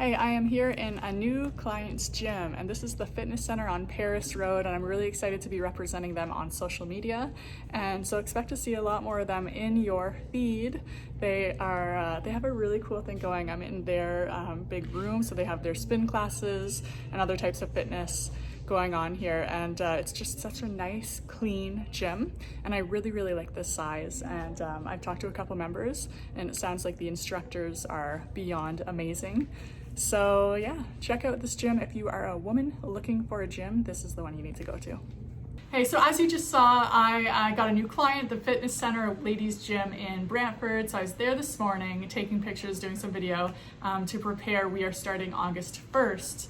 Hey, I am here in a new client's gym, and this is the fitness center on Paris Road, and I'm really excited to be representing them on social media. And so expect to see a lot more of them in your feed. They have a really cool thing going. I'm in their big room, so they have their spin classes and other types of fitness going on here, and it's just such a nice, clean gym, and I really like this size. And I've talked to a couple members, and it sounds like the instructors are beyond amazing. So yeah, check out this gym. If you are a woman looking for a gym, this is the one you need to go to. Hey, so as you just saw, I got a new client, the fitness center ladies gym in Brantford. So I was there this morning taking pictures, doing some video to prepare. We are starting August 1st.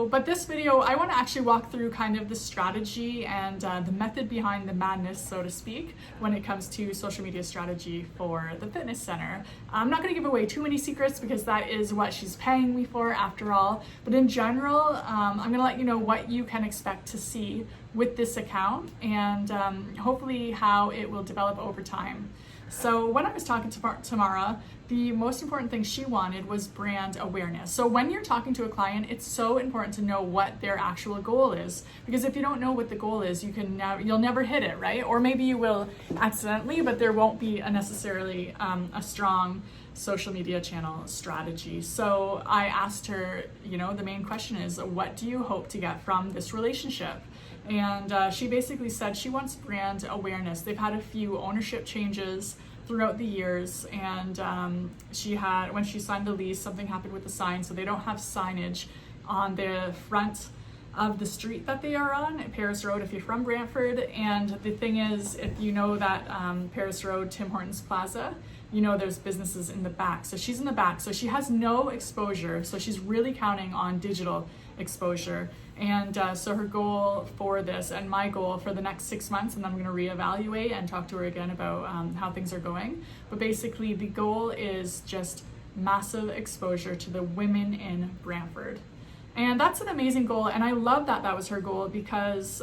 But this video, I want to actually walk through kind of the strategy and the method behind the madness, so to speak, when it comes to social media strategy for the fitness center. I'm not going to give away too many secrets because that is what she's paying me for after all. But in general, I'm going to let you know what you can expect to see with this account and hopefully how it will develop over time. So when I was talking to Tamara, the most important thing she wanted was brand awareness. So when you're talking to a client, it's so important to know what their actual goal is, because if you don't know what the goal is, you'll never hit it, right? Or maybe you will accidentally, but there won't be necessarily a strong social media channel strategy. So I asked her, the main question is, what do you hope to get from this relationship? And she basically said she wants brand awareness. They've had a few ownership changes throughout the years, and when she signed the lease, something happened with the sign, so they don't have signage on the front of the street that they are on, at Paris Road, if you're from Brantford. And the thing is, if you know that Paris Road, Tim Hortons Plaza, there's businesses in the back. So she's in the back, so she has no exposure. So she's really counting on digital exposure. And so her goal for this, and my goal for the next 6 months, and I'm going to reevaluate and talk to her again about how things are going. But basically the goal is just massive exposure to the women in Brantford. And that's an amazing goal, and I love that that was her goal, because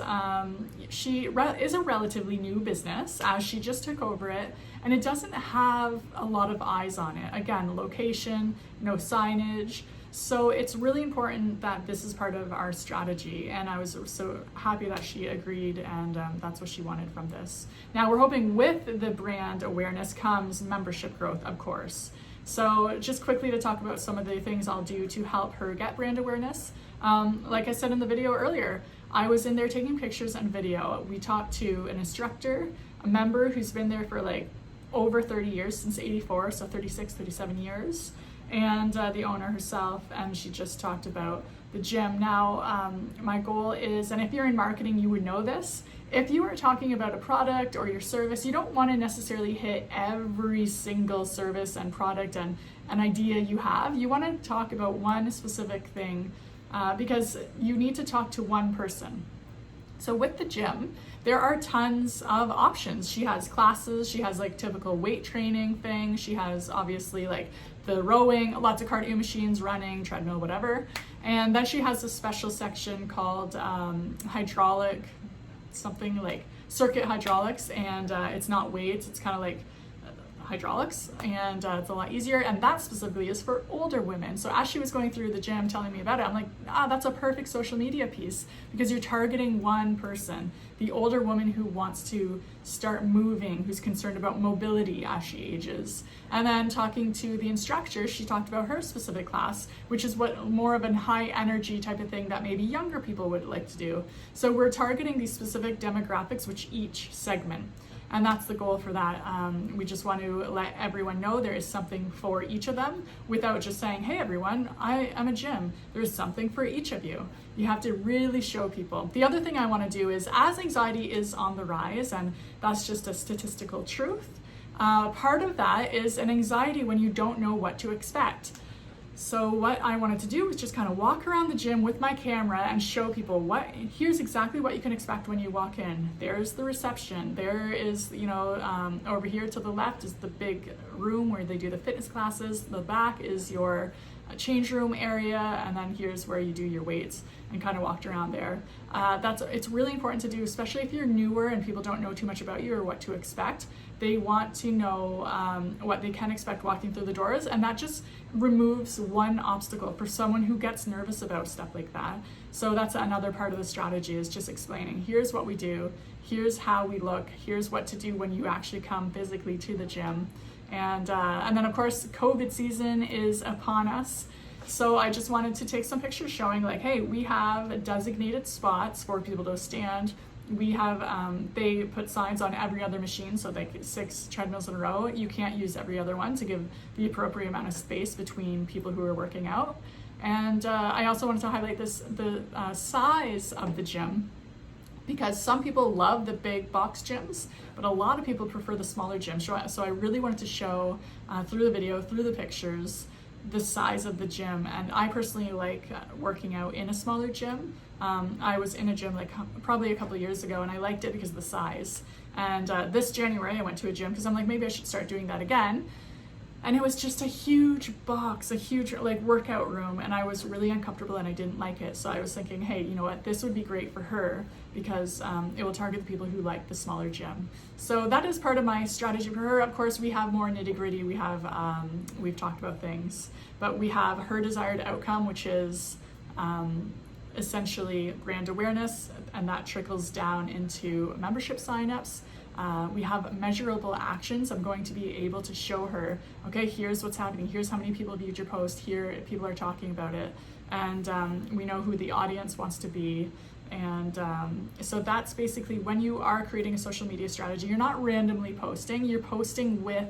she is a relatively new business, as she just took over it, and it doesn't have a lot of eyes on it. Again, location, no signage. So it's really important that this is part of our strategy, and I was so happy that she agreed, and that's what she wanted from this. Now we're hoping with the brand awareness comes membership growth, of course. So just quickly to talk about some of the things I'll do to help her get brand awareness. Like I said in the video earlier, I was in there taking pictures and video. We talked to an instructor, a member who's been there for like over 30 years, since 84, so 36, 37 years, and the owner herself, and she just talked about the gym. Now, my goal is, and if you're in marketing, you would know this, if you are talking about a product or your service, you don't want to necessarily hit every single service and product and an idea you have. You want to talk about one specific thing because you need to talk to one person. So with the gym, there are tons of options. She has classes, she has like typical weight training things, she has obviously like the rowing, lots of cardio machines, running, treadmill, whatever. And then she has a special section called hydraulic, something like circuit hydraulics, and it's not weights, it's kind of like hydraulics, and it's a lot easier, and that specifically is for older women. So as she was going through the gym telling me about it, I'm like, that's a perfect social media piece, because you're targeting one person, the older woman who wants to start moving, who's concerned about mobility as she ages. And then talking to the instructor, she talked about her specific class, which is what more of a high energy type of thing that maybe younger people would like to do. So we're targeting these specific demographics with each segment. And that's the goal for that. We just want to let everyone know there is something for each of them, without just saying, hey everyone, I am a gym. There's something for each of you. You have to really show people. The other thing I want to do is, as anxiety is on the rise, and that's just a statistical truth, part of that is an anxiety when you don't know what to expect. So what I wanted to do was just kind of walk around the gym with my camera and show people here's exactly what you can expect when you walk in. There's the reception. There is, over here to the left is the big room where they do the fitness classes. The back is your change room area, and then here's where you do your weights and kind of walked around there. It's really important to do, especially if you're newer and people don't know too much about you or what to expect. They want to know what they can expect walking through the doors, and that just removes one obstacle for someone who gets nervous about stuff like that. So that's another part of the strategy, is just explaining, here's what we do, here's how we look, here's what to do when you actually come physically to the gym. And then of course, COVID season is upon us. So I just wanted to take some pictures showing like, hey, we have designated spots for people to stand. We have, they put signs on every other machine, so like 6 treadmills in a row. You can't use every other one to give the appropriate amount of space between people who are working out. And I also wanted to highlight the size of the gym, because some people love the big box gyms, but a lot of people prefer the smaller gyms. So I really wanted to show through the video, through the pictures, the size of the gym. And I personally like working out in a smaller gym. I was in a gym like probably a couple of years ago, and I liked it because of the size. And this January I went to a gym because I'm like, maybe I should start doing that again. And it was just a huge box, a huge like workout room, and I was really uncomfortable and I didn't like it. So I was thinking, hey, you know what, this would be great for her because it will target the people who like the smaller gym. So that is part of my strategy for her. Of course, we have more nitty gritty. We have, we've talked about things, but we have her desired outcome, which is essentially brand awareness, and that trickles down into membership signups. We have measurable actions. I'm going to be able to show her, okay, here's what's happening. Here's how many people viewed your post. Here, people are talking about it. And we know who the audience wants to be. And so that's basically when you are creating a social media strategy, you're not randomly posting, you're posting with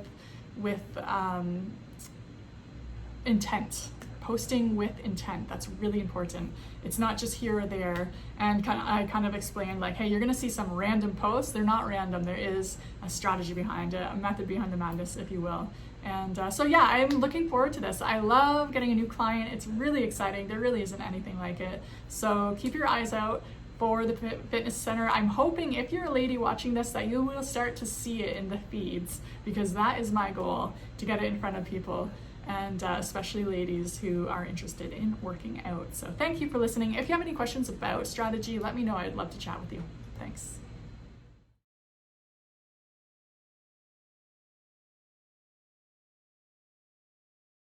intent. Posting with intent. That's really important. It's not just here or there. And I kind of explained like, hey, you're going to see some random posts. They're not random. There is a strategy behind it, a method behind the madness, if you will. And so yeah, I'm looking forward to this. I love getting a new client. It's really exciting. There really isn't anything like it. So keep your eyes out for the fitness center. I'm hoping if you're a lady watching this that you will start to see it in the feeds, because that is my goal, to get it in front of people. And especially ladies who are interested in working out. So thank you for listening. If you have any questions about strategy, let me know. I'd love to chat with you. Thanks.